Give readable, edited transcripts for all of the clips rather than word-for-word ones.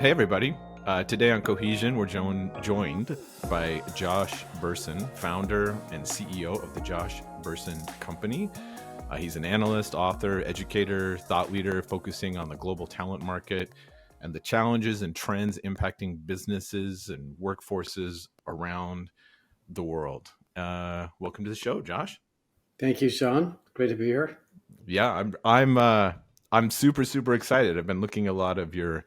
Hey, everybody. Today on Cohesion, we're joined by Josh Bersin, founder and CEO of the Josh Bersin Company. He's an analyst, author, educator, thought leader focusing on the global talent market and the challenges and trends impacting businesses and workforces around the world. Welcome to the show, Josh. Thank you, Shawn. Great to be here. Yeah, I'm super excited. I've been looking at a lot of your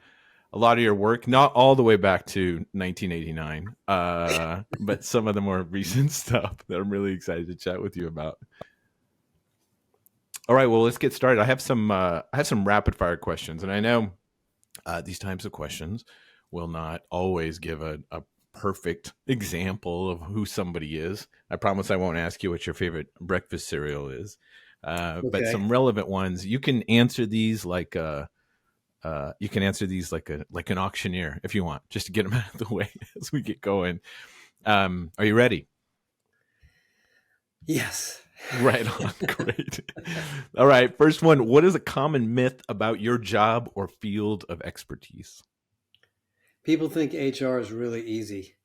work, not all the way back to 1989, but some of the more recent stuff that I'm really excited to chat with you about. All right, well, let's get started. I have some rapid fire questions, and I know these types of questions will not always give a perfect example of who somebody is. I promise I won't ask you what your favorite breakfast cereal is, but Okay. some relevant ones. You can answer these like like an auctioneer if you want, just to get them out of the way as we get going. Are you ready? Yes. Right on. Great. All right. First one. What is a common myth about your job or field of expertise? People think HR is really easy.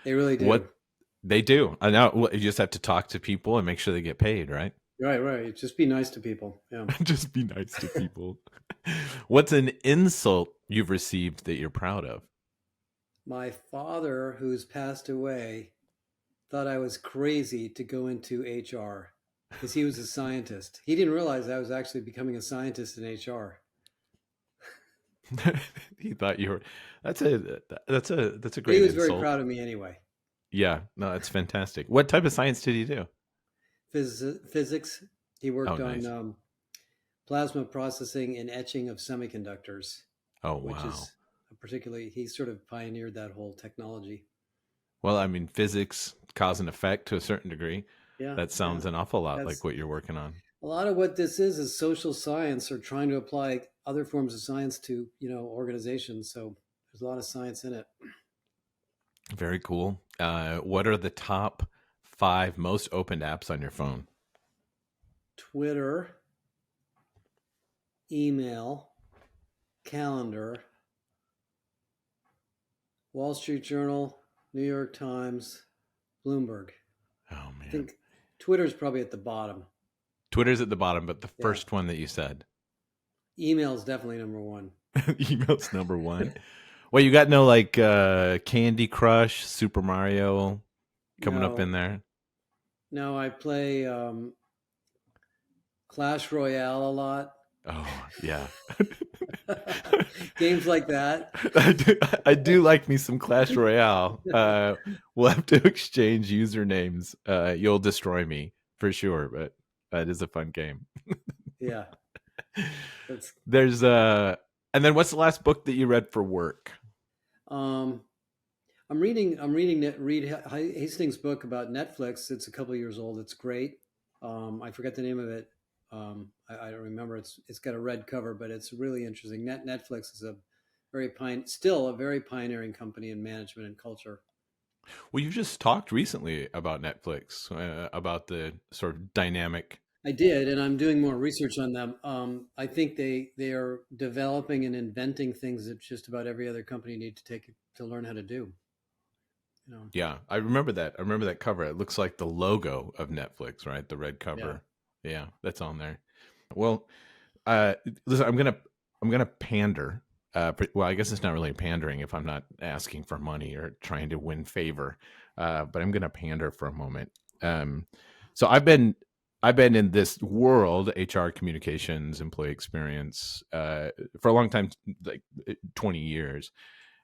They really do. What they do. I know. Well, you just have to talk to people and make sure they get paid, right? Right. Just be nice to people. Yeah. Just be nice to people. What's an insult you've received that you're proud of? My father, who's passed away, thought I was crazy to go into HR because he was a scientist. He didn't realize I was actually becoming a scientist in HR. He thought you were. That's a But he great was very insult. proud of me anyway. Yeah, no, that's fantastic. What type of science did he do? Physics. He Oh, worked on nice. plasma processing and etching of semiconductors, Oh, which wow. is particularly, he sort of pioneered that whole technology. Well, I mean, physics, cause and effect to a certain degree. Yeah, That yeah. sounds an awful lot like That's what you're working on. a lot of what this is social science or trying to apply other forms of science to, organizations. So there's a lot of science in it. Very cool. What are the top 5 most opened apps on your phone? Twitter, email, calendar, Wall Street Journal, New York Times, Bloomberg. Oh, I man. think Twitter's probably at the bottom. Twitter's at the bottom, but the Yeah. first one that you said, Email is definitely number one. email's number one. Well, you got no like Candy Crush, Super Mario coming up in No, there. no, I play Clash Royale a lot. Oh, yeah. Games like that. I do like me some Clash Royale. We'll have to exchange usernames. You'll destroy me for sure, but it is a fun game. Yeah, that's There's and then what's the last book that you read for work? um I'm reading Reed Hastings' book about Netflix. It's a couple of years old. It's great. I forget the name of it. I don't remember. It's got a red cover, but it's really interesting. Netflix is still a very pioneering company in management and culture. Well, you just talked recently about Netflix, about the sort of dynamic. I did, and I'm doing more research on them. I think they are developing and inventing things that just about every other company need to take to learn how to do. You know, Yeah, I remember that. I remember that cover. It looks like the logo of Netflix, right? The red yeah. cover. Yeah, that's on there. Well, uh, listen, I'm gonna pander. Well, I guess it's not really pandering if I'm not asking for money or trying to win favor. But I'm gonna pander for a moment. So I've been in this world, HR communications, employee experience, for a long time, like 20 years,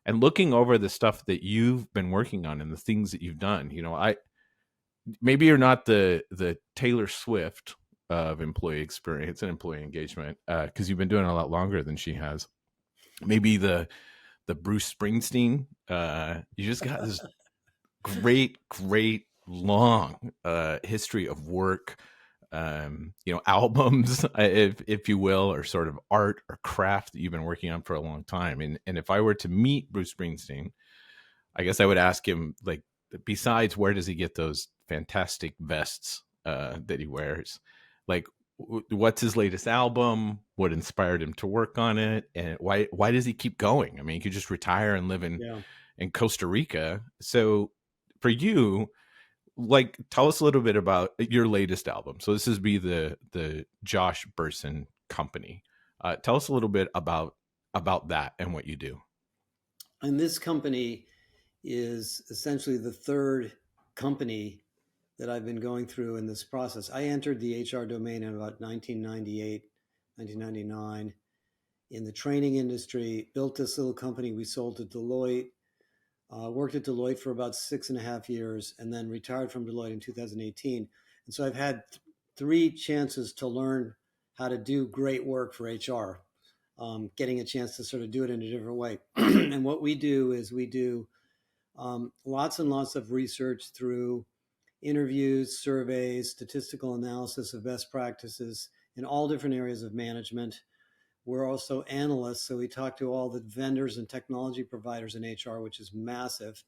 and looking over the stuff that you've been working on and the things that you've done. I maybe you're not the Taylor Swift of employee experience and employee engagement, because you've been doing it a lot longer than she has. Maybe the Bruce Springsteen. You just got this great long history of work. Albums, if you will, or sort of art or craft that you've been working on for a long time. And if I were to meet Bruce Springsteen, I guess I would ask him, like, besides where does he get those fantastic vests that he wears? Like, what's his latest album? What inspired him to work on it? And why does he keep going? I mean, he could just retire and live Yeah. in Costa Rica. So for you, like, tell us a little bit about your latest album. So this is be the Josh Bersin company. Tell us a little bit about that and what you do. And this company is essentially the third company that I've been going through in this process. I entered the HR domain in about 1998, 1999 in the training industry, built this little company we sold to Deloitte, worked at Deloitte for about 6.5 years, and then retired from Deloitte in 2018. And so I've had three chances to learn how to do great work for HR, getting a chance to sort of do it in a different way. And what we do is we do lots and lots of research through interviews, surveys, statistical analysis of best practices in all different areas of management. We're also analysts, so we talk to all the vendors and technology providers in HR, which is massive.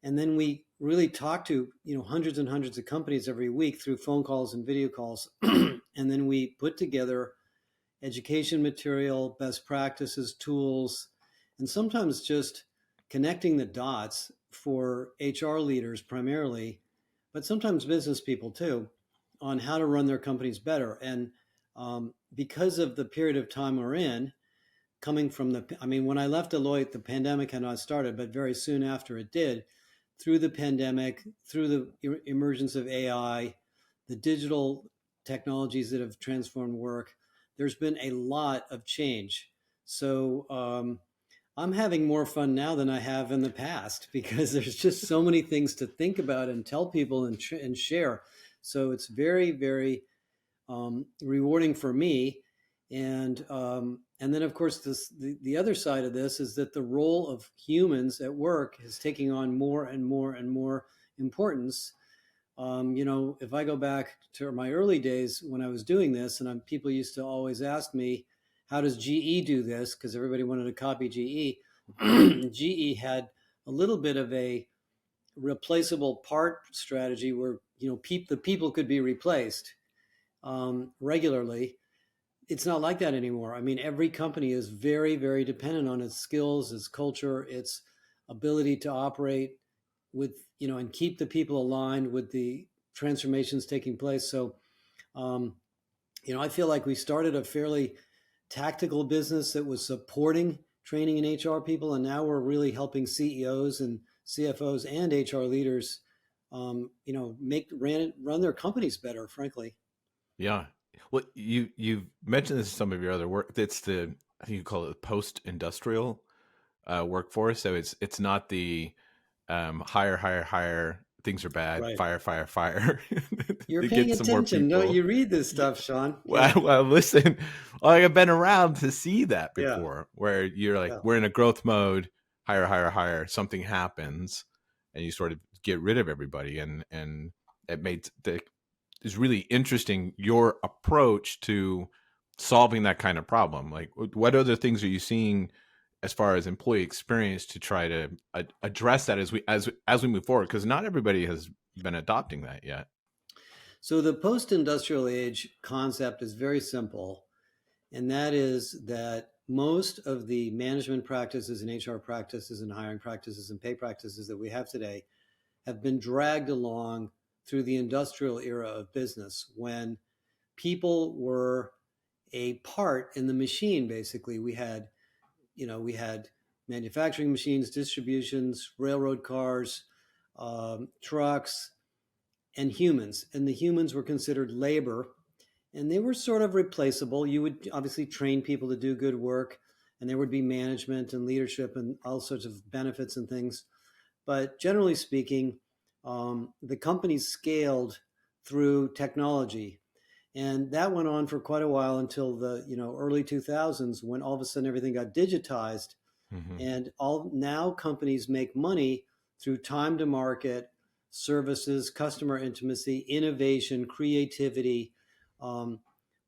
And then we really talk to hundreds and hundreds of companies every week through phone calls and video calls. And then we put together education material, best practices, tools, and sometimes just connecting the dots for HR leaders primarily, but sometimes business people too, on how to run their companies better. And because of the period of time we're in, coming from when I left Deloitte, the pandemic had not started, but very soon after it did, through the pandemic, through the emergence of AI, the digital technologies that have transformed work, there's been a lot of change. So I'm having more fun now than I have in the past because there's just so many things to think about and tell people and share. So it's very, very rewarding for me. And then, of course, the other side of this is that the role of humans at work is taking on more and more and more importance. If I go back to my early days when I was doing this, and people used to always ask me, how does GE do this? Because everybody wanted to copy GE. GE had a little bit of a replaceable part strategy where the people could be replaced regularly. It's not like that anymore. I mean, every company is very, very dependent on its skills, its culture, its ability to operate with, and keep the people aligned with the transformations taking place. So, I feel like we started a fairly tactical business that was supporting training and HR people, and now we're really helping CEOs and CFOs and HR leaders, run their companies better. Frankly, Yeah. Well, you've mentioned this in some of your other work. It's I think you call it post-industrial workforce. So it's not the hire, things are bad, right? fire You're to paying get some more attention, don't people. you? Read this Yeah. stuff, Shawn. Well, Yeah, well, listen, like, I've been around to see that yeah, before, where you're like, yeah. we're in a growth mode, hire, something happens, and you sort of get rid of everybody, and it made is really interesting your approach to solving that kind of problem. Like, what other things are you seeing as far as employee experience to try to address that as we move forward? Because not everybody has been adopting that yet. So the post-industrial age concept is very simple, and that is that most of the management practices and HR practices and hiring practices and pay practices that we have today have been dragged along through the industrial era of business when people were a part in the machine. Basically, we had manufacturing machines, distributions, railroad cars, trucks, and humans. And the humans were considered labor, and they were sort of replaceable. You would obviously train people to do good work, and there would be management and leadership and all sorts of benefits and things. But generally speaking, the companies scaled through technology, and that went on for quite a while until the early 2000s, when all of a sudden everything got digitized. Hmm. And all now companies make money through time to market, services, customer intimacy, innovation, creativity, um,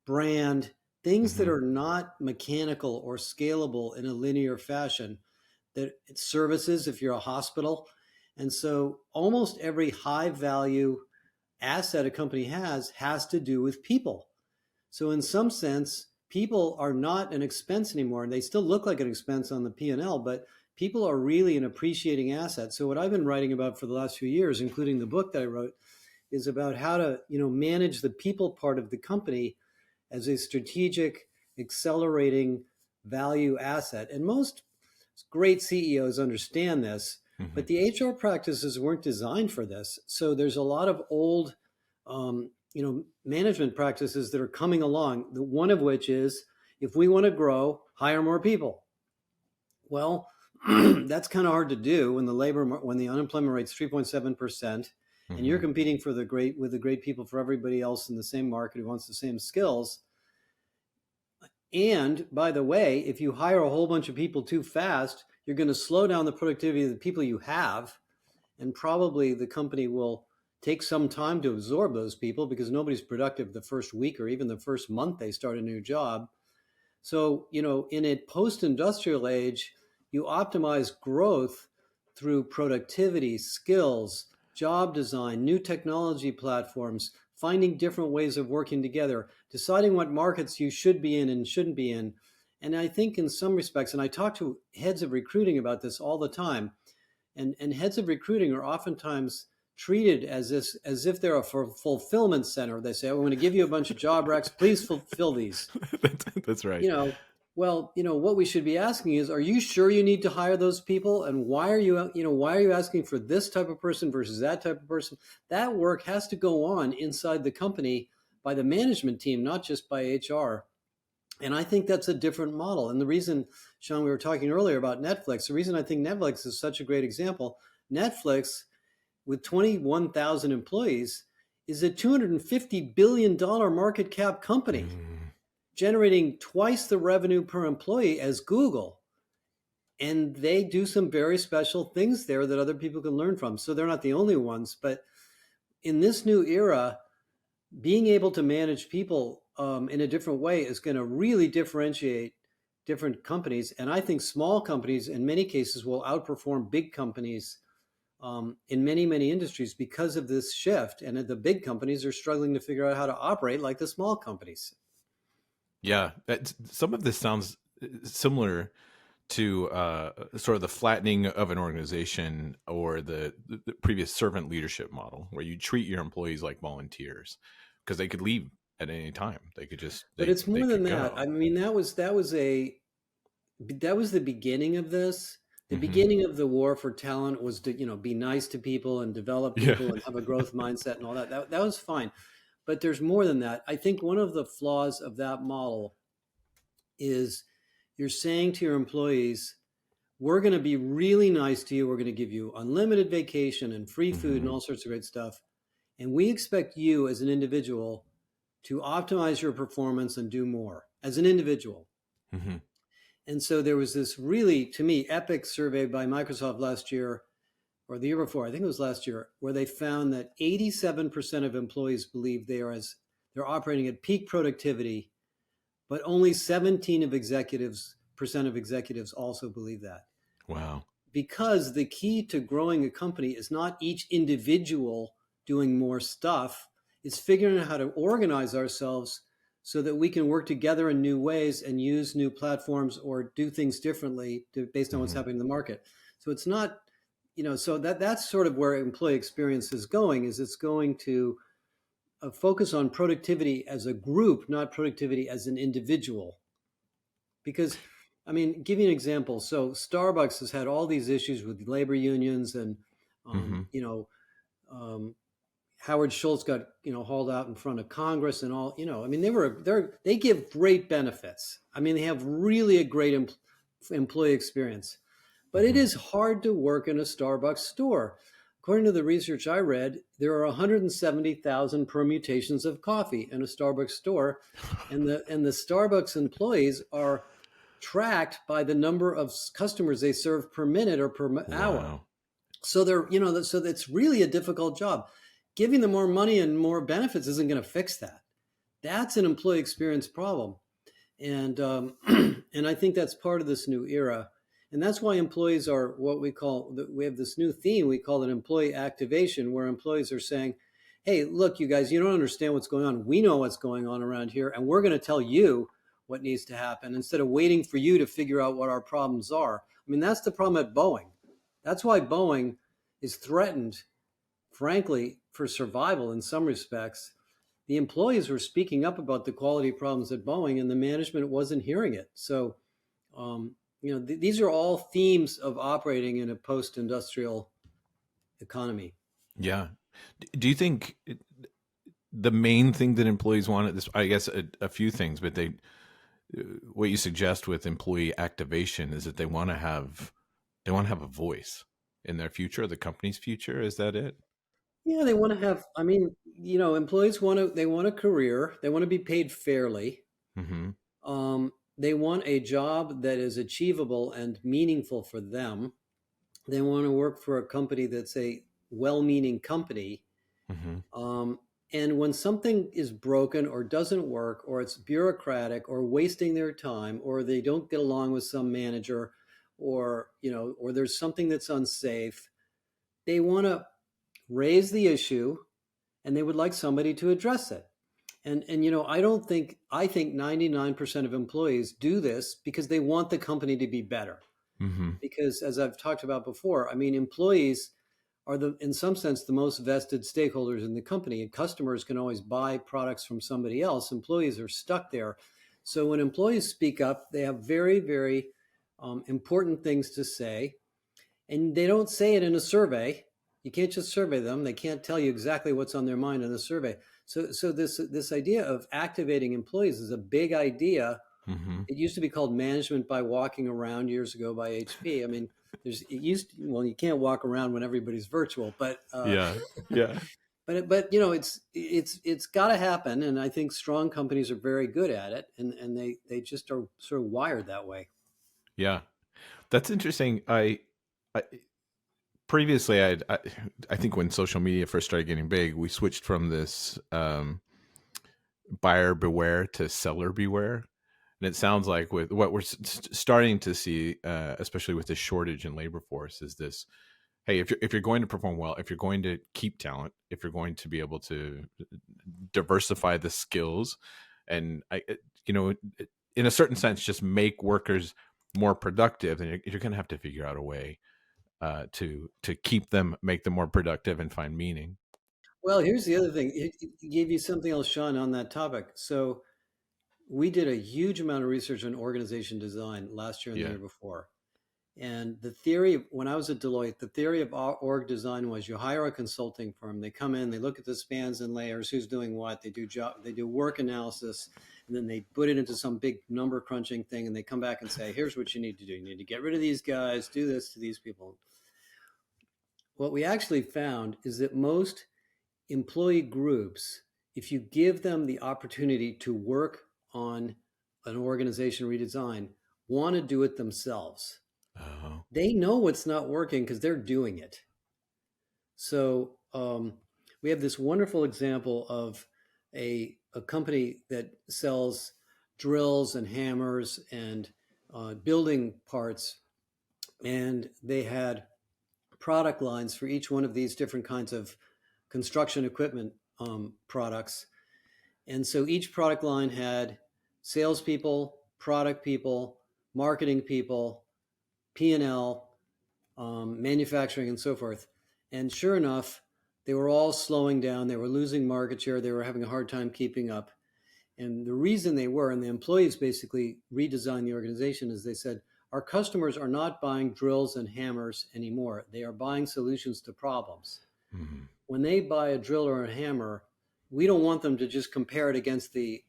brand, things that Hmm. are not mechanical or scalable in a linear fashion. That it's services if you're a hospital. And so almost every high value asset a company has to do with people. So in some sense, people are not an expense anymore, and they still look like an expense on the P&L, but people are really an appreciating asset. So what I've been writing about for the last few years, including the book that I wrote, is about how to, manage the people part of the company as a strategic, accelerating value asset. And most great CEOs understand this, Hmm. but the HR practices weren't designed for this. So there's a lot of old, management practices that are coming along. One of which is, if we want to grow, hire more people. Well, that's kind of hard to do when the unemployment rate's 3.7%, and you're Hmm. competing with the great people for everybody else in the same market who wants the same skills. And by the way, if you hire a whole bunch of people too fast, you're going to slow down the productivity of the people you have, and probably the company will take some time to absorb those people because nobody's productive the first week or even the first month they start a new job. So, in a post-industrial age, you optimize growth through productivity, skills, job design, new technology platforms, finding different ways of working together, deciding what markets you should be in and shouldn't be in. And I think in some respects, and I talk to heads of recruiting about this all the time, and heads of recruiting are oftentimes treated as if they're a fulfillment center. They say, "Oh, we're going to give you a bunch of job recs. Please fulfill these." That's right. you know well, what we should be asking is, are you sure you need to hire those people, and why are you asking for this type of person versus that type of person? That work has to go on inside the company by the management team, not just by HR. And I think that's a different model. And the reason, Shawn, we were talking earlier about Netflix, the reason I think Netflix is such a great example, Netflix, with 21,000 employees, is a $250 billion market cap company, Mm. generating twice the revenue per employee as Google. And they do some very special things there that other people can learn from. So they're not the only ones. But in this new era, being able to manage people in a different way is going to really differentiate different companies. And I think small companies, in many cases, will outperform big companies in many, many industries because of this shift. And the big companies are struggling to figure out how to operate like the small companies. Yeah, some of this sounds similar to sort of the flattening of an organization, or the previous servant leadership model, where you treat your employees like volunteers because they could leave at any time. They could just But they it's they more than could that. I go. mean, that was the beginning of this. The Hmm. beginning of the war for talent was to, be nice to people and develop Yeah. people and have a growth mindset and all that. That was fine. But there's more than that. I think one of the flaws of that model is, you're saying to your employees, we're going to be really nice to you. We're going to give you unlimited vacation and free food and Hmm. all sorts of great stuff. And we expect you as an individual to optimize your performance and do more as an individual. Hmm. And so there was this really, to me, epic survey by Microsoft last year, or the year before, I think it was last year, where they found that 87% of employees believe they're operating at peak productivity, but only 17 of executives also believe that. Wow. Because the key to growing a company is not each individual doing more stuff, it's figuring out how to organize ourselves so that we can work together in new ways and use new platforms or do things differently based on what's Hmm. happening in the market. So it's not, so that's sort of where employee experience is going, is it's going to focus on productivity as a group, not productivity as an individual. Because, I mean, give you an example. So Starbucks has had all these issues with labor unions, and um, Hmm. you know um, Howard Schultz got hauled out in front of Congress and all. I mean, they give great benefits. I mean, they have really a great employee experience, but it Hmm. is hard to work in a Starbucks store. According to the research I read, there are 170,000 permutations of coffee in a Starbucks store, and the Starbucks employees are tracked by the number of customers they serve per minute or per hour. Wow. So so it's really a difficult job. Giving them more money and more benefits isn't going to fix that. That's an employee experience problem, and and I think that's part of this new era, and that's why employees are what we have this new theme. We call it employee activation, where employees are saying, hey, look, you guys, you don't understand what's going on. We know what's going on around here, and we're going to tell you what needs to happen instead of waiting for you to figure out what our problems are. I mean, that's the problem at Boeing. That's why Boeing is threatened, frankly, for survival in some respects. The employees were speaking up about the quality problems at Boeing, and the management wasn't hearing it. So, these are all themes of operating in a post-industrial economy. Yeah. Do you think the main thing that employees want at this, I guess a few things, but what you suggest with employee activation is that they want to have a voice in their future, the company's future. Is that it? Yeah, they want to have, I mean, employees they want a career, they want to be paid fairly. Mm-hmm. They want a job that is achievable and meaningful for them. They want to work for a company that's a well-meaning company. Mm-hmm. Um, and when something is broken or doesn't work, or it's bureaucratic, or wasting their time, or they don't get along with some manager, or there's something that's unsafe, they want to raise the issue, and they would like somebody to address it. And I think 99% of employees do this because they want the company to be better. Mm-hmm. Because as I've talked about before, I mean, employees are in some sense, the most vested stakeholders in the company. And customers can always buy products from somebody else. Employees are stuck there. So when employees speak up, they have very, very important things to say, and they don't say it in a survey. You can't just survey them. They can't tell you exactly what's on their mind in the survey. So this idea of activating employees is a big idea. Mm-hmm. It used to be called management by walking around years ago by HP. I mean, well, you can't walk around when everybody's virtual, but Yeah. Yeah. it's got to happen, and I think strong companies are very good at it, and they just are sort of wired that way. Yeah. That's interesting. I previously I think when social media first started getting big, we switched from this buyer beware to seller beware. And it sounds like with what we're starting to see, especially with this shortage in labor force, is this: hey, if you're going to perform well, if you're going to keep talent, if you're going to be able to diversify the skills, and you know, in a certain sense, just make workers more productive, then you're going to have to figure out a way to keep them, make them more productive, and find meaning. Well, here's the other thing. It gave you something else, Sean, on that topic. So we did a huge amount of research on organization design last year and the Yeah. year before. And the theory, when I was at Deloitte, the theory of org design was you hire a consulting firm. They come in, they look at the spans and layers, who's doing what. They do work analysis, and then they put it into some big number crunching thing, and they come back and say, here's what you need to do. You need to get rid of these guys, do this to these people. What we actually found is that most employee groups, if you give them the opportunity to work on an organization redesign, want to do it themselves. Oh. They know what's not working because they're doing it. So we have this wonderful example of a company that sells drills and hammers and building parts, and they had product lines for each one of these different kinds of construction equipment products. And so each product line had salespeople, product people, marketing people, P&L, manufacturing, and so forth. And sure enough, they were all slowing down. They were losing market share. They were having a hard time keeping up. And the reason they were, and the employees basically redesigned the organization, is they said, our customers are not buying drills and hammers anymore. They are buying solutions to problems. Mhm. When they buy a drill or a hammer, we don't want them to just compare it against the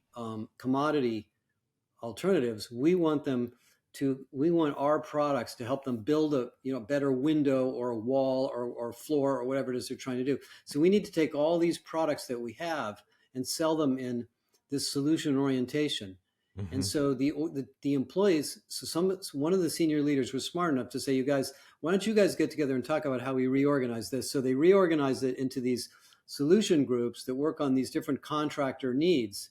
commodity alternatives. We want our products to help them build a better window or a wall or floor or whatever it is they're trying to do. So we need to take all these products that we have and sell them in this solution orientation. And Mhm. so the employees, one of the senior leaders was smart enough to say, you guys, why don't you guys get together and talk about how we reorganize this? So they reorganized it into these solution groups that work on these different contractor needs,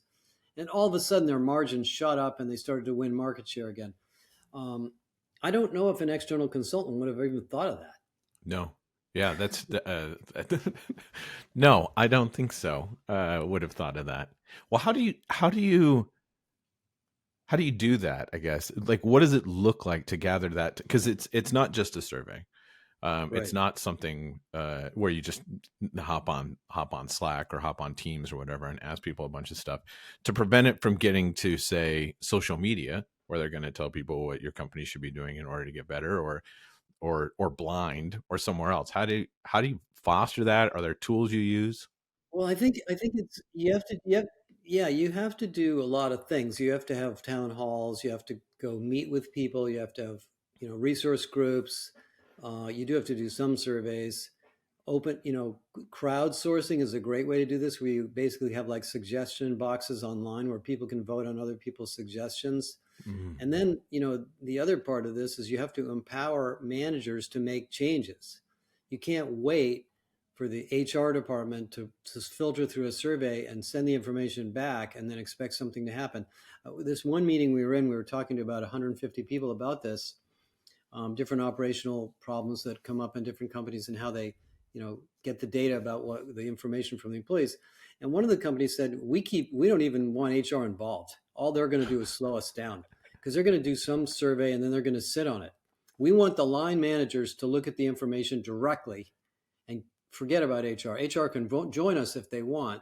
and all of a sudden their margins shot up and they started to win market share again. Um, I don't know if an external consultant would have even thought of that. No. Yeah, that's no, I don't think so. Would have thought of that. Well, how do you do that? I guess like what does it look like to gather that? Because it's not just a survey. It's Right. not something where you just hop on Slack or hop on Teams or whatever and ask people a bunch of stuff to prevent it from getting to say social media where they're going to tell people what your company should be doing in order to get better or blind or somewhere else. How do you foster that? Are there tools you use? Well, I think it's you have to yeah, you have to do a lot of things. You have to have town halls, you have to go meet with people, you have to have, resource groups. You do have to do some surveys. Open, crowdsourcing is a great way to do this. We basically have like suggestion boxes online where people can vote on other people's suggestions. Mm. And then, the other part of this is you have to empower managers to make changes. You can't wait for the HR department to filter through a survey and send the information back and then expect something to happen. This one meeting we were in, we were talking to about 150 people about this, different operational problems that come up in different companies and how they, get the data about what the information from the employees. And one of the companies said, we don't even want HR involved. All they're going to do is slow us down because they're going to do some survey and then they're going to sit on it. We want the line managers to look at the information directly and forget about HR. HR can join us if they want.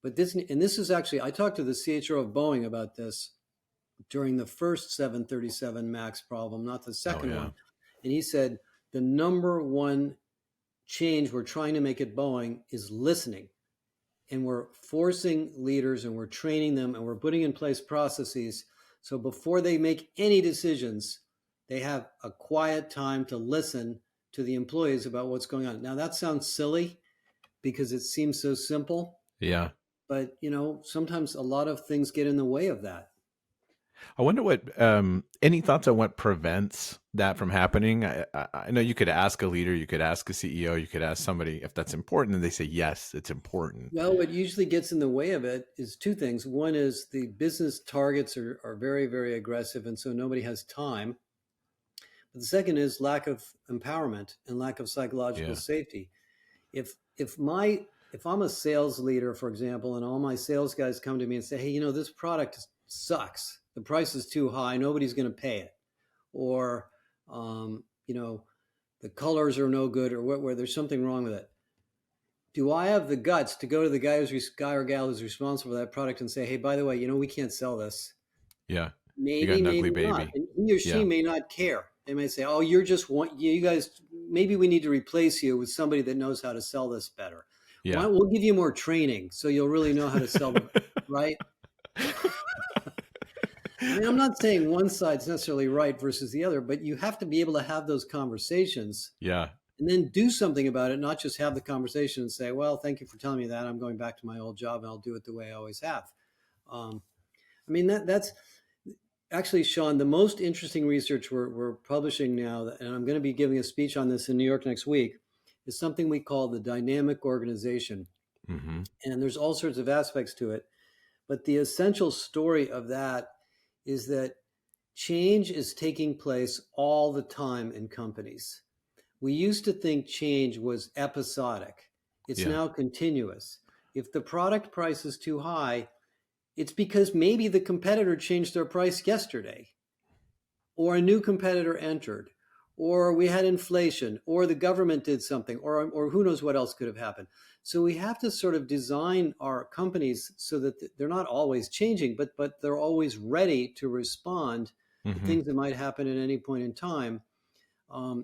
But this is actually, I talked to the CHRO of Boeing about this during the first 737 MAX problem, not the Oh second yeah. one. And he said the number one change we're trying to make at Boeing is listening. And we're forcing leaders and we're training them and we're putting in place processes. So before they make any decisions, they have a quiet time to listen to the employees about what's going on. Now, that sounds silly because it seems so simple, Yeah. but sometimes a lot of things get in the way of that. I wonder what any thoughts on what prevents that from happening? I know you could ask a leader, you could ask a CEO, you could ask somebody if that's important, and they say yes, it's important. Well, what usually gets in the way of it is two things. One is the business targets are very, very aggressive, and so nobody has time. But the second is lack of empowerment and lack of psychological Yeah. safety. If I'm a sales leader, for example, and all my sales guys come to me and say, "Hey, this product sucks. The price is too high. Nobody's going to pay it," or the colors are no good, or where there's something wrong with it. Do I have the guts to go to the guy or gal who's responsible for that product and say, "Hey, by the way, we can't sell this"? Yeah. You got Maybe, an ugly maybe not. baby. And he or she Yeah. may not care. They may say, "Oh, you're just one. You guys, maybe we need to replace you with somebody that knows how to sell this better. Why Yeah. we'll give you more training so you'll really know how to sell them, right?" I mean, I'm not saying one side's necessarily right versus the other, but you have to be able to have those conversations Yeah. and then do something about it, not just have the conversation and say, "Well, thank you for telling me that. I'm going back to my old job and I'll do it the way I always have." Um, I mean, that's actually, Shawn, the most interesting research we're publishing now, and I'm going to be giving a speech on this in New York next week, is something we call the dynamic organization. Mm-hmm. And there's all sorts of aspects to it. But the essential story of that is that change is taking place all the time in companies. We used to think change was episodic, it's Yeah. now continuous. If the product price is too high, it's because maybe the competitor changed their price yesterday, or a new competitor entered, or we had inflation, or the government did something, or who knows what else could have happened. So we have to sort of design our companies so that they're not always changing, but they're always ready to respond to Mm-hmm. things that might happen at any point in time,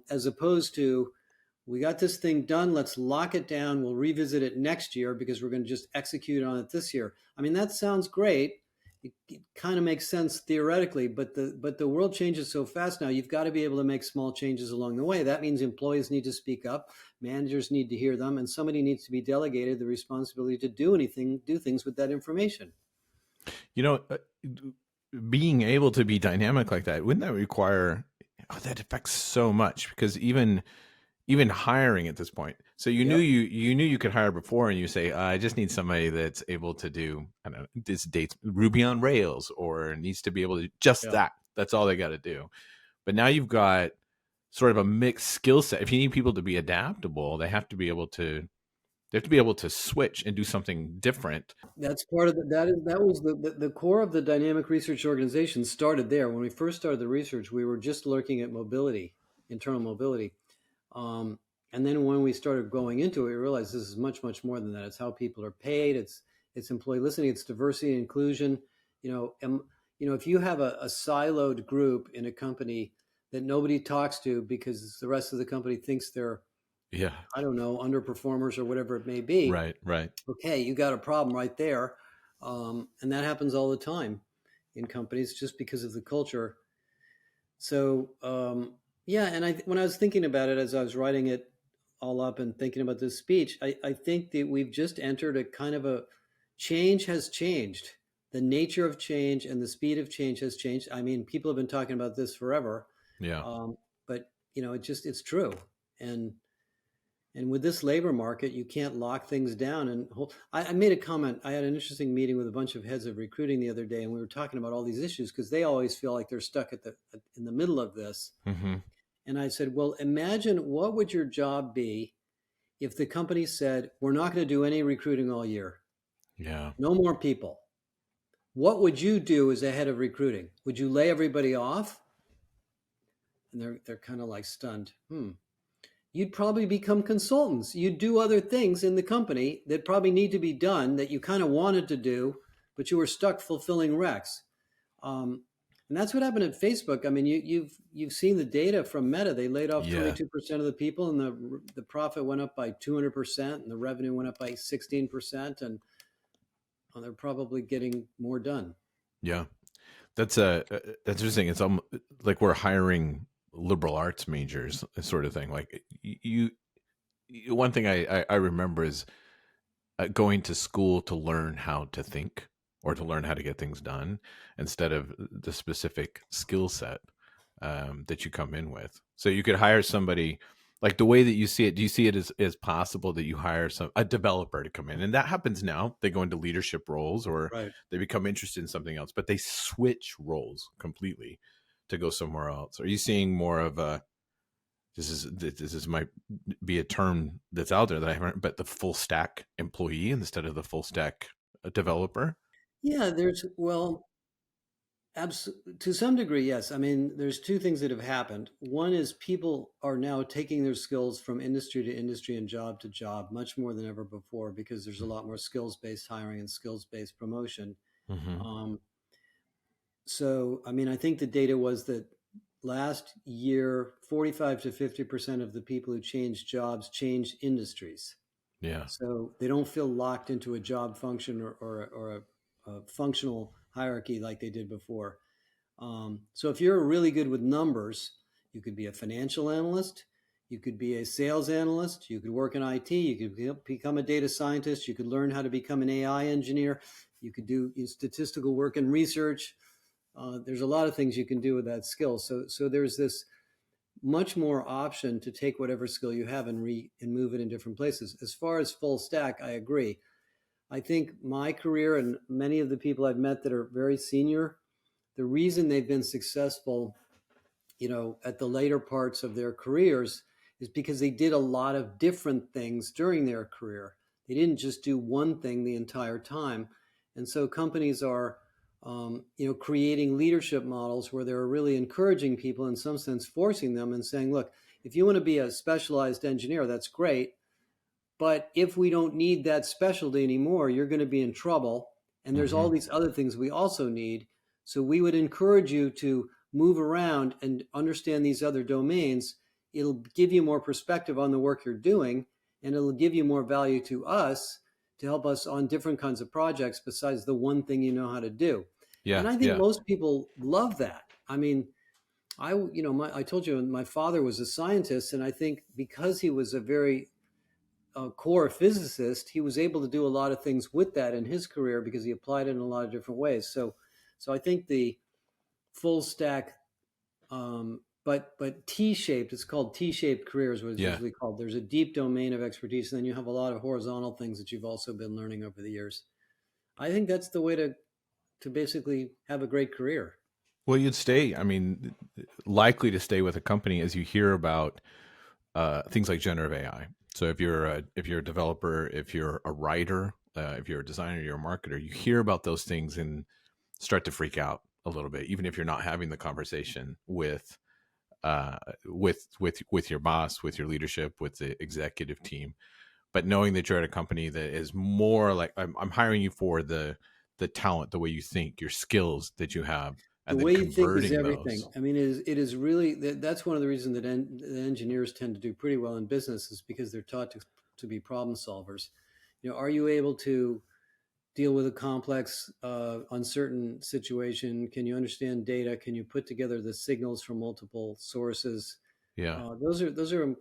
as opposed to we got this thing done, let's lock it down, we'll revisit it next year because we're going to just execute on it this year. I mean, that sounds great. It kind of makes sense theoretically, but the world changes so fast now. You've got to be able to make small changes along the way. That means employees need to speak up, managers need to hear them, and somebody needs to be delegated the responsibility to do things with that information. You know, being able to be dynamic like that, wouldn't that require? Oh, that affects so much because even hiring at this point. So Yep. you knew you could hire before, and you say, I just need somebody that's able to do I don't know this dates Ruby on Rails or needs to be able to just Yeah. that. That's all they got to do. But now you've got sort of a mixed skill set. If you need people to be adaptable, they have to be able to switch and do something different. That's part of that was the core of the dynamic research organization started there. When we first started the research, we were just looking at mobility, internal mobility. And then when we started going into it, we realized this is much, much more than that. It's how people are paid. It's employee listening. It's diversity and inclusion. You know, if you have a siloed group in a company that nobody talks to because the rest of the company thinks they're, Yeah. I don't know, underperformers or whatever it may be, Right. Right. okay, you got a problem right there. And that happens all the time in companies just because of the culture. So, yeah, and when I was thinking about it as I was writing it all up and thinking about this speech, I think that we've just entered a kind of a change has changed. The nature of change and the speed of change has changed. I mean, people have been talking about this forever, Yeah. but it's true. And with this labor market, you can't lock things down. And I made a comment. I had an interesting meeting with a bunch of heads of recruiting the other day, and we were talking about all these issues because they always feel like they're stuck in the middle of this. Hmm. And I said, well, imagine what would your job be if the company said, we're not going to do any recruiting all year, Yeah. no more people. What would you do as a head of recruiting? Would you lay everybody off? And they're kind of like stunned. You'd probably become consultants. You'd do other things in the company that probably need to be done that you kind of wanted to do, but you were stuck fulfilling recs. And that's what happened at Facebook. I mean, you've seen the data from Meta. They laid off Yeah. 22% of the people, and the profit went up by 200%, and the revenue went up by 16%, and they're probably getting more done. Yeah. That's interesting. It's like we're hiring liberal arts majors, sort of thing. Like one thing I remember is going to school to learn how to think or to learn how to get things done instead of the specific skill set that you come in with. So you could hire somebody like the way that you see it. Do you see it as possible that you hire a developer to come in, and that happens now? They go into leadership roles or Right. they become interested in something else, but they switch roles completely to go somewhere else. Are you seeing more of a this might be a term that's out there that I haven't, but the full stack employee instead of the full stack developer? Yeah, to some degree, yes. I mean, there's two things that have happened. One is people are now taking their skills from industry to industry and job to job much more than ever before because there's a lot more skills-based hiring and skills-based promotion. Mm-hmm. Um, so, I mean, I think the data was that last year, 45 to 50% of the people who changed jobs changed industries. Yeah. So they don't feel locked into a job function or a functional hierarchy like they did before. So if you're really good with numbers, you could be a financial analyst, you could be a sales analyst, you could work in IT, you could become a data scientist, you could learn how to become an AI engineer, you could do statistical work and research. There's a lot of things you can do with that skill. So there's this much more option to take whatever skill you have and move it in different places. As far as full stack, I agree. I think my career and many of the people I've met that are very senior, the reason they've been successful, at the later parts of their careers is because they did a lot of different things during their career. They didn't just do one thing the entire time. And so companies are, creating leadership models where they're really encouraging people, in some sense, forcing them and saying, look, if you want to be a specialized engineer, that's great. But if we don't need that specialty anymore, you're going to be in trouble. And there's Mm-hmm. all these other things we also need. So we would encourage you to move around and understand these other domains. It'll give you more perspective on the work you're doing, and it'll give you more value to us to help us on different kinds of projects besides the one thing you know how to do. And Yeah. I think Yeah. most people love that. I mean, I told you my father was a scientist, and I think because he was a very core physicist, he was able to do a lot of things with that in his career because he applied it in a lot of different ways. So I think the full stack, but T-shaped. It's called T-shaped careers, what it's Yeah. usually called. There's a deep domain of expertise, and then you have a lot of horizontal things that you've also been learning over the years. I think that's the way to basically have a great career. Well, you'd stay. I mean, likely to stay with a company as you hear about things like generative AI. So if you're a developer, if you're a writer, if you're a designer, you're a marketer, you hear about those things and start to freak out a little bit, even if you're not having the conversation with your boss, with your leadership, with the executive team. But knowing that you're at a company that is more like I'm hiring you for the talent, the way you think, your skills that you have, The and then way you think is converting everything. those. I mean, it is really that's one of the reasons that the engineers tend to do pretty well in business is because they're taught to be problem solvers. Are you able to deal with a complex, uncertain situation? Can you understand data? Can you put together the signals from multiple sources? Yeah. Those are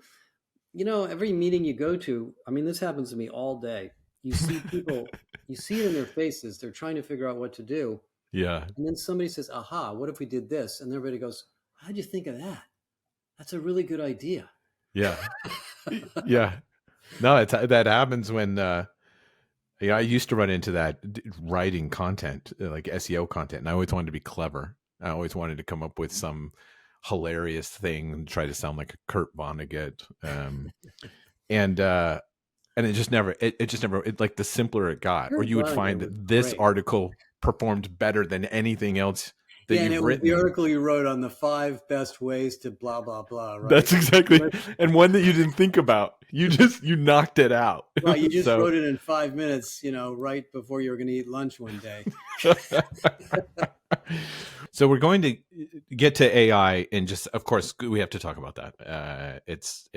every meeting you go to. I mean, this happens to me all day. You see people, you see it in their faces. They're trying to figure out what to do, Yeah. and then somebody says, "Aha! What if we did this?" And everybody goes, "How'd you think of that? That's a really good idea." Yeah. Yeah. No, that happens when yeah, I used to run into that writing content, like SEO content, and I always wanted to be clever. I always wanted to come up with some hilarious thing and try to sound like a Kurt Vonnegut. And and it just never like the simpler it got, or Kurt you would Vonnegut find was that this great. article performed better than anything else that Yeah, and it you've was the written. article you wrote on the 5 best ways to blah blah blah, right? That's exactly, and one that you didn't think about. You knocked it out. Right, you just So wrote it in 5 minutes, right before you were going to eat lunch one day. so we're going to get to AI, and just of course we have to talk about that. It's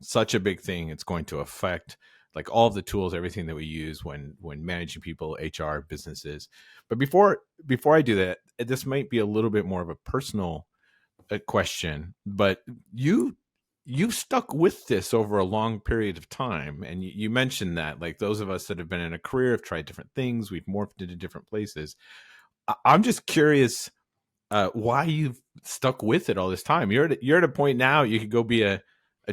such a big thing. It's going to affect like all of the tools, everything that we use when managing people, HR, businesses. But before I do that, this might be a little bit more of a personal question. But you've stuck with this over a long period of time, and you mentioned that like those of us that have been in a career have tried different things. We've morphed into different places. I'm just curious why you've stuck with it all this time. You're at a point now you could go be a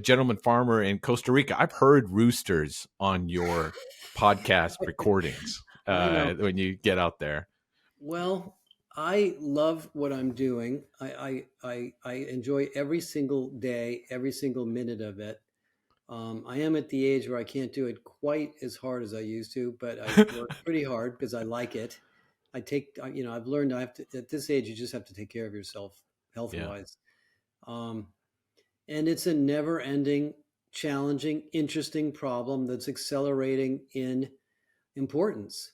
gentleman farmer in Costa Rica. I've heard roosters on your podcast recordings I know. when you get out there. Well, I love what I'm doing. I enjoy every single day, every single minute of it. I am at the age where I can't do it quite as hard as I used to, but I work pretty hard because I like it. I've learned I have to, at this age, you just have to take care of yourself health Yeah, wise. Um, and it's a never ending, challenging, interesting problem that's accelerating in importance.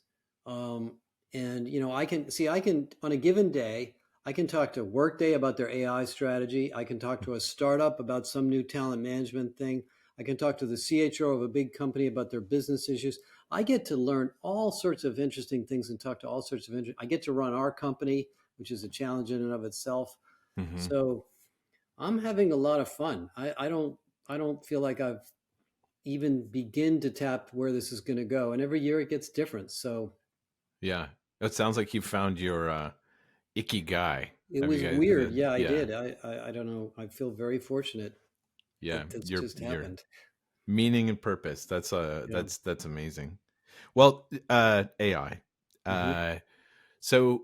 Um, and I can on a given day, I can talk to Workday about their AI strategy. I can talk to a startup about some new talent management thing. I can talk to the CHO of a big company about their business issues. I get to learn all sorts of interesting things and talk to all sorts of I get to run our company, which is a challenge in and of itself. hmm So I'm having a lot of fun. I don't feel like I've even begin to tap where this is going to go. And every year it gets different. So yeah. It sounds like you found your icky guy. it Have you was guys? weird. Yeah, I Yeah, did. I don't know. I feel very fortunate yeah. that this just Your happened. meaning and purpose. Yeah. That's amazing. Well, AI. Hmm. Uh, so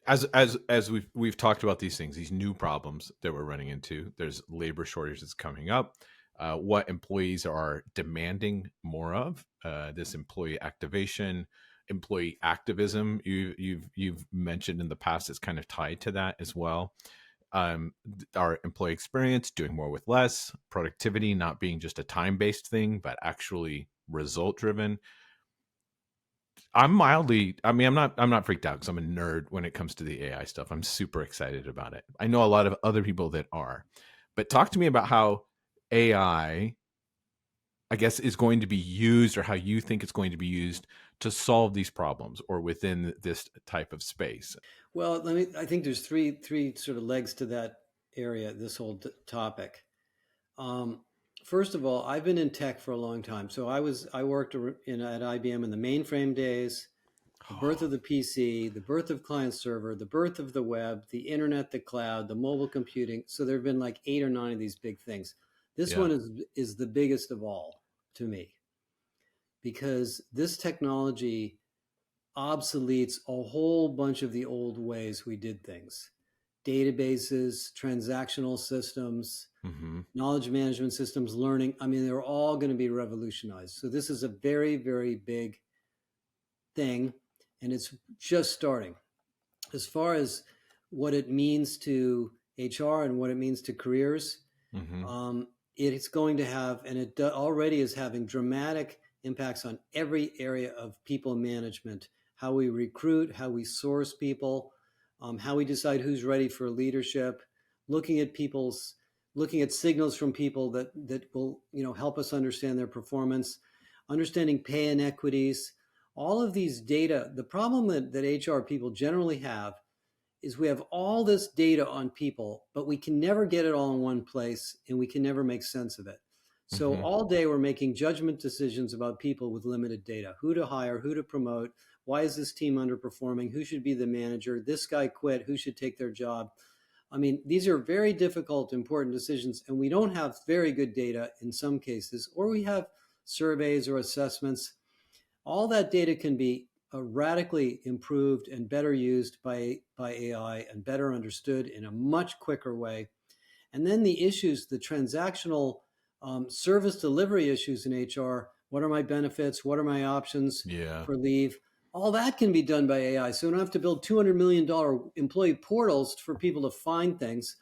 as we've talked about these things, these new problems that we're running into. There's labor shortages coming up. What employees are demanding more of. This employee activation, employee activism. You've mentioned in the past is kind of tied to that as well. Our employee experience, doing more with less, productivity not being just a time based thing, but actually result driven. I mean, I'm not freaked out because I'm a nerd when it comes to the AI stuff. I'm super excited about it. I know a lot of other people that are. But talk to me about how I guess, is going to be used, or how you think it's going to be used to solve these problems or within this type of space. Well, I think there's three sort of legs to that area, this whole topic. Um, First of all, I've been in tech for a long time. So I worked at IBM in the mainframe days, the birth of the PC, the birth of client server, the birth of the web, the internet, the cloud, the mobile computing. So there have been like 8 or 9 of these big things. This Yeah. one is the biggest of all to me because this technology obsoletes a whole bunch of the old ways we did things. databases, transactional systems, Hmm. knowledge management systems, learning. I mean, they're all going to be revolutionized. So this is a very, very big thing, and it's just starting. As far as what it means to HR and what it means to careers, Hmm. um, it's going to have, and already is having dramatic impacts on every area of people management, how we recruit, how we source people, how we decide who's ready for leadership, looking at people's, looking at signals from people that will help us understand their performance, understanding pay inequities, all of these data. The problem that HR people generally have is we have all this data on people, but we can never get it all in one place and we can never make sense of it. So Hmm. all day we're making judgment decisions about people with limited data, who to hire, who to promote, why is this team underperforming, who should be the manager, this guy quit, who should take their job. I mean, these are very difficult, important decisions, and we don't have very good data in some cases, or we have surveys or assessments. All that data can be radically improved and better used by AI and better understood in a much quicker way. And then the issues, the transactional service delivery issues in HR. What are my benefits? What are my options Yeah. for leave? All that can be done by AI. So we don't have to build $200 million employee portals for people to find things.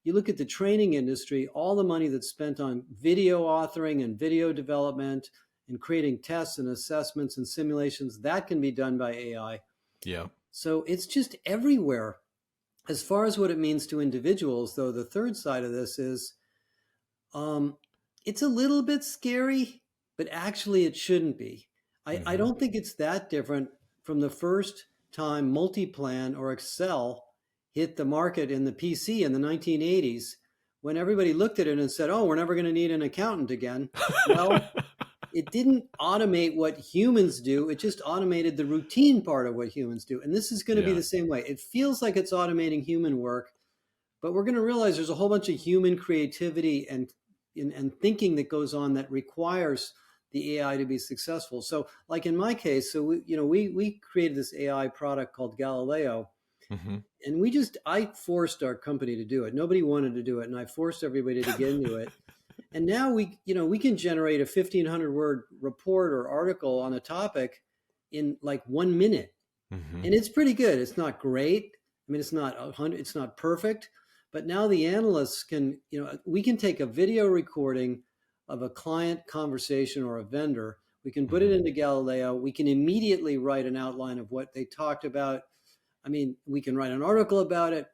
You look at the training industry, all the money that's spent on video authoring and video development and creating tests and assessments and simulations, that can be done by AI. Yeah. So it's just everywhere. As far as what it means to individuals, though, the third side of this is um, it's a little bit scary, but actually it shouldn't be. I Hmm. don't think it's that different from the first time Multiplan or Excel hit the market in the PC in the 1980s when everybody looked at it and said, oh, we're never going to need an accountant again. Well, it didn't automate what humans do. It just automated the routine part of what humans do. And this is going to be Yeah. the same way. It feels like it's automating human work, but we're going to realize there's a whole bunch of human creativity and thinking that goes on that requires the AI to be successful. So, like in my case, so we created this AI product called Galileo, Hmm. and I forced our company to do it. Nobody wanted to do it, and I forced everybody to get into it. And now we can generate a 1,500 word report or article on a topic in like 1 minute, Hmm. and it's pretty good. It's not great. I mean, it's not perfect, but now the analysts can, we can take a video recording of a client conversation or a vendor. We can put it Hmm. into Galileo. We can immediately write an outline of what they talked about. I mean, we can write an article about it.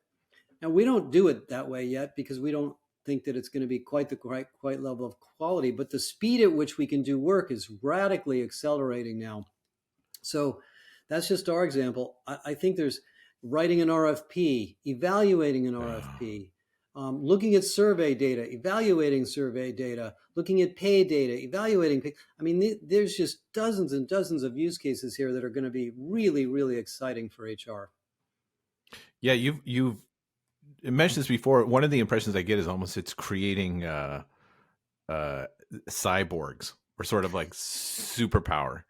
Now we don't do it that way yet because we don't think that it's going to be quite the quite level of quality. But the speed at which we can do work is radically accelerating now. So that's just our example. I think there's writing an RFP, evaluating an Yeah. RFP, looking at survey data, evaluating survey data, looking at pay data, evaluating pay. I mean, there's just dozens and dozens of use cases here that are going to be really, really exciting for HR. Yeah. You've mentioned this before. One of the impressions I get is almost it's creating uh, cyborgs or sort of like superpower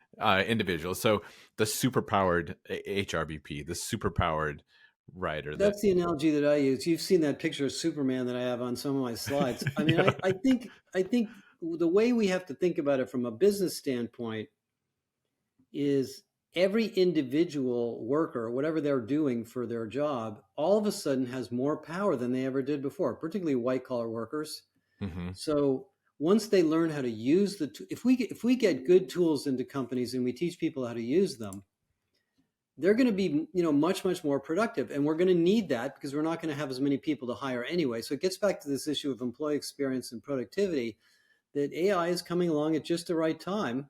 individuals. So the superpowered HRBP, the superpowered writer that. That's the analogy that I use. You've seen that picture of Superman that I have on some of my slides. I mean, Yeah. I think the way we have to think about it from a business standpoint is every individual worker, whatever they're doing for their job, all of a sudden has more power than they ever did before, particularly white collar workers. Hmm. So once they learn how to use if we get good tools into companies and we teach people how to use them, they're going to be much more productive, and we're going to need that because we're not going to have as many people to hire anyway. So it gets back to this issue of employee experience and productivity, that AI is coming along at just the right time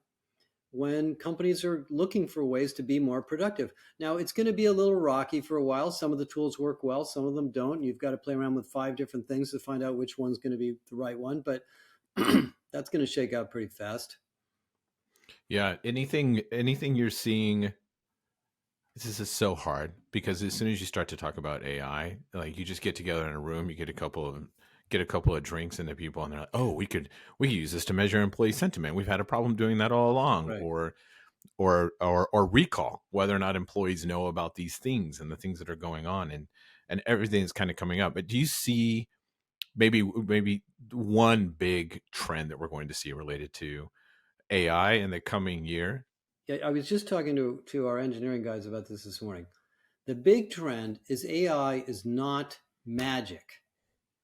when companies are looking for ways to be more productive. Now, it's going to be a little rocky for a while. Some of the tools work well, some of them don't. You've got to play around with 5 different things to find out which one's going to be the right one, but that's going to shake out pretty fast. Yeah. Anything you're seeing. This is so hard because as soon as you start to talk about AI, like you just get together in a room, you get a couple of drinks into people, and they're like, "Oh, we could use this to measure employee sentiment. We've had a problem doing that all along." Right. Or recall whether or not employees know about these things and the things that are going on. and everything's kind of coming up. But do you see maybe one big trend that we're going to see related to AI in the coming year? Yeah, I was just talking to our engineering guys about this morning. The big trend is AI is not magic.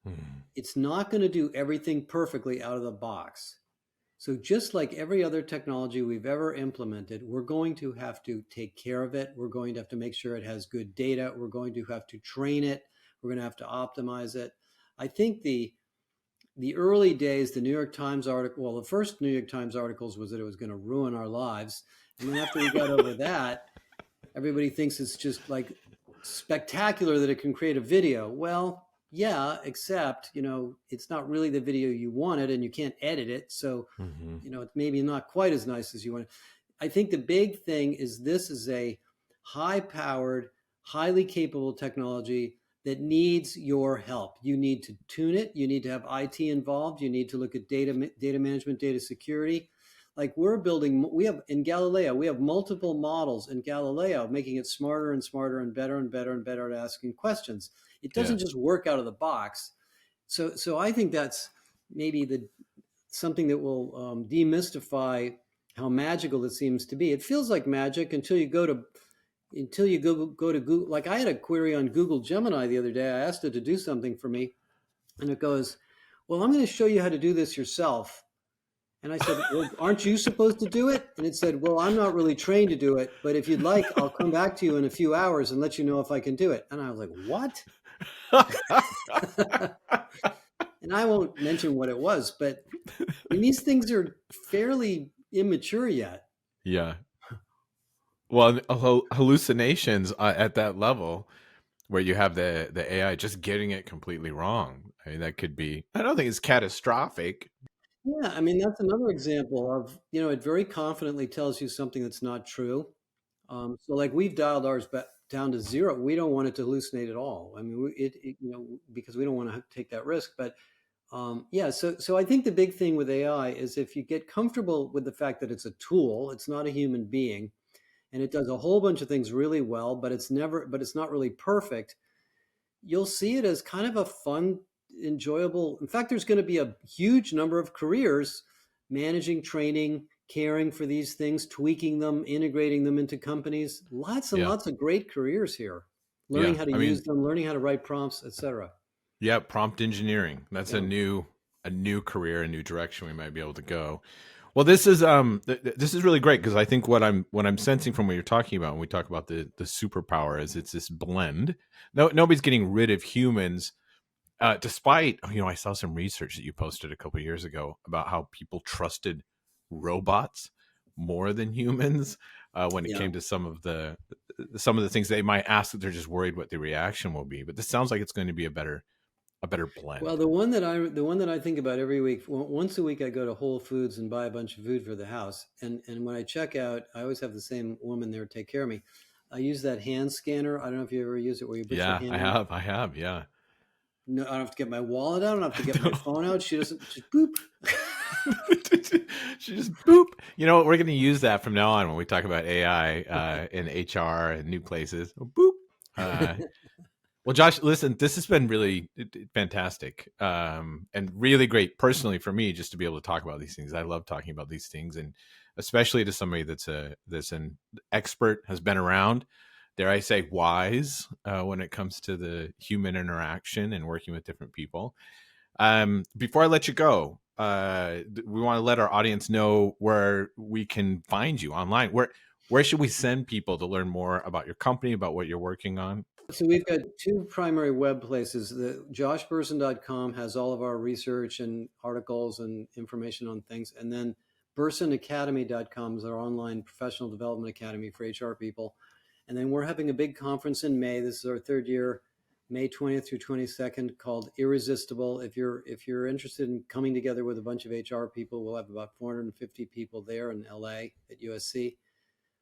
Hmm. It's not going to do everything perfectly out of the box. So just like every other technology we've ever implemented, we're going to have to take care of it. We're going to have to make sure it has good data. We're going to have to train it. We're going to have to optimize it. I think the early days, the New York Times article, well, the first New York Times articles was that it was going to ruin our lives. And then after we got over that, everybody thinks it's just like spectacular that it can create a video. Well, yeah, except, it's not really the video you wanted and you can't edit it. So, Hmm. it's maybe not quite as nice as you want. I think the big thing is this is a high powered, highly capable technology that needs your help. You need to tune it. You need to have IT involved. You need to look at data management, data security. Like we have in Galileo, we have multiple models in Galileo, making it smarter and smarter and better and better and better at asking questions. It Yeah. doesn't just work out of the box. So I think that's maybe the something that will demystify how magical it seems to be. It feels like magic until you go to Google. Like I had a query on Google Gemini the other day. I asked it to do something for me, and it goes, "Well, I'm going to show you how to do this yourself." And I said, "Well, aren't you supposed to do it?" And it said, "Well, I'm not really trained to do it, but if you'd like, I'll come back to you in a few hours and let you know if I can do it." And I was like, "What?" And I won't mention what it was, but I mean, these things are fairly immature yet. Yeah. Well, hallucinations at that level where you have the AI just getting it completely wrong. I mean, that could be. I don't think it's catastrophic. Yeah, I mean, that's another example of, it very confidently tells you something that's not true. So like we've dialed ours back down to zero. We don't want it to hallucinate at all. I mean, because we don't want to take that risk. But yeah, so I think the big thing with AI is if you get comfortable with the fact that it's a tool, it's not a human being, and it does a whole bunch of things really well, but it's not really perfect. You'll see it as kind of a fun, enjoyable. In fact, there's going to be a huge number of careers managing, training, caring for these things, tweaking them, integrating them into companies. Lots and Yeah. lots of great careers here. Learning Yeah. how to I use mean, them, learning how to write prompts, etc. yeah, prompt engineering. That's Yeah. a new career, a new direction we might be able to go. Well, this is really great because I think what I'm sensing from what you're talking about when we talk about the superpower is it's this blend. No, nobody's getting rid of humans. Despite, I saw some research that you posted a couple of years ago about how people trusted robots more than humans when it Yeah. came to some of the things they might ask that they're just worried what the reaction will be. But this sounds like it's going to be a better Well, blend. the one that I think about every week, once a week, I go to Whole Foods and buy a bunch of food for the house. And when I check out, I always have the same woman there take care of me. I use that hand scanner. I don't know if you ever use it, where you put your Yeah, hand I in. have. I have. Yeah. No, I don't have to get my wallet out. I don't have to get my No. phone out. She doesn't just boop. She just boop. We're going to use that from now on when we talk about AI in HR and new places. Boop. Uh, Well, Josh, listen, this has been really fantastic and really great personally for me just to be able to talk about these things. I love talking about these things, and especially to somebody that's an expert, has been around, dare I say, wise when it comes to the human interaction and working with different people. Before I let you go, we want to let our audience know where we can find you online. Where should we send people to learn more about your company, about what you're working on? So we've got two primary web places. The joshbersin.com has all of our research and articles and information on things. And then bersinacademy.com is our online professional development academy for HR people. And then we're having a big conference in May. This is our third year, May 20th through 22nd, called Irresistible. If you're interested in coming together with a bunch of HR people, we'll have about 450 people there in LA at USC.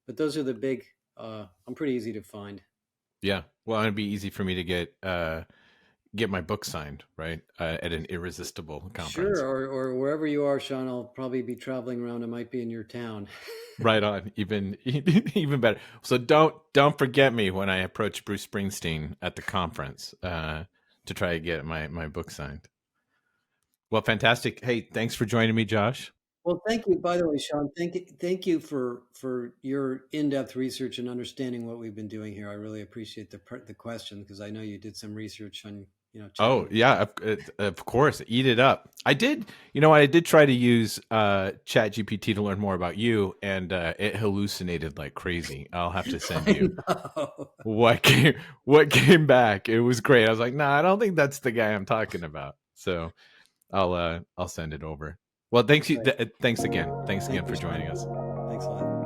But those are the big, I'm pretty easy to find. Yeah. Well, it'd be easy for me to get my book signed, right? At an irresistible Sure, conference. or wherever you are, Sean, I'll probably be traveling around. I might be in your town. Right on, even even better. So don't forget me when I approach Bruce Springsteen at the conference to try to get my book signed. Well, fantastic. Hey, thanks for joining me, Josh. Well, thank you. By the way, Sean, thank you for your in-depth research and understanding what we've been doing here. I really appreciate the question because I know you did some research on Oh checking. yeah, of course. Eat it up. I did. You know, I did try to use Chat GPT to learn more about you, and it hallucinated like crazy. I'll have to send I you know. what came back. It was great. I was like, nah, I don't think that's the guy I'm talking about. So I'll send it over. Well, thanks Great. thanks again. Thanks again Thank you, for joining us. Sean. Thanks a lot.